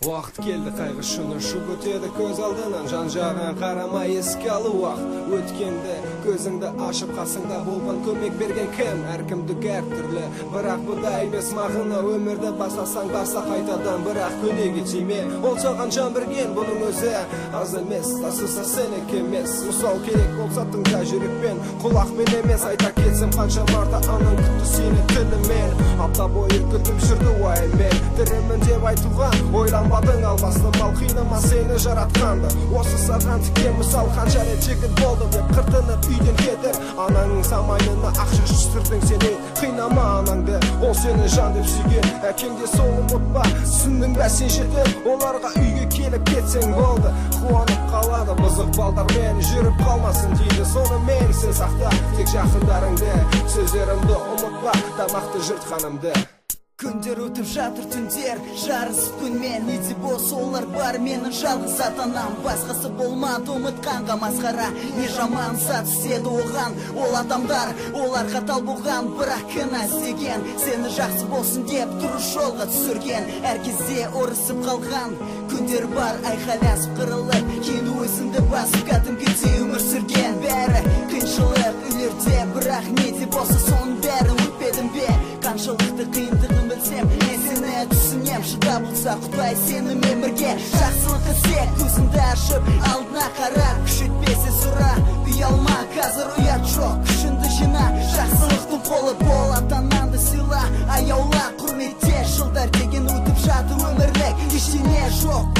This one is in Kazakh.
Вақыт келді қайғы шыны шу көтеді көз алдынан, жан жағын қарамай еске алу уақыт өткенді, көзіңді ашып қасыңда болған көмек берген кім? Әркімдік әртүрлі, бірақ бұда емес мағына. Өмірді бастасаң баста қайтадан, бірақ көнеге тиме. Ол саған жан берген, бұның өзі аз емес, тасыса сенікі емес. Мысал керек болса тыңда жүрекпен, құлақпен емес. Айта кетсем қанша марта анаң күтті сені тілімен. Апта бойы күтіп жүрді уайыммен, тірімін деп айтуға ойланбадың албастым. Ал қинама сені жаратқанды, осы саған тіке мысал. Қанша рет жігіт болды деп қыртынып үйден кетіп, анаңның самайнына ақша жүстірдің сені. Қинама анаңды, ол сені жан деп сүйген. Әкеңде сол ұмытпа, түсіндің бә сен жетіп, оларға үйге келіп кетсең болды. Қуанып қалады бұзық балдармен, жүріп қалмасын дейді. Сонымен сен сақта тек жақындарыңды, сөздерімді ұмытпа, тамақты жыртқанымды. Күндер өтіп жатыр түндер, жарысып күнмен. Неде бос олар бар, менің жалғыз ата-анам. Басқасы болмады ұмытқанға масқара. Не жаман сат істеді оған ол адамдар, олар қатал болған, бірақ кінә іздеген. Сені жақсы болсын деп дұрыс жолға түсірген. Әр кезде ұрысып қалған күндер бар, айқайласып қырылып, кейін өзімді басып кәдімгідей өмір сүрген. Бәрі қиыншылық үйлерде, бірақ неде болса соның бәрін өтпедім бе? Қаншалықты қиындығын білсем, мен сені түсінем. Шыда болса Құдай сенімен бірге, жақсылық іздек, көзіңді ашып алдына қара. Күш етпесе сұра, ұялма, қазір ұят жоқ, күшіңді жина. Жақсылықтың қолы бол, ата-анаңды сыйла, аяула, құрметте. Жылдар деген өтіп жатыр өмірлік, ештеңе жоқ.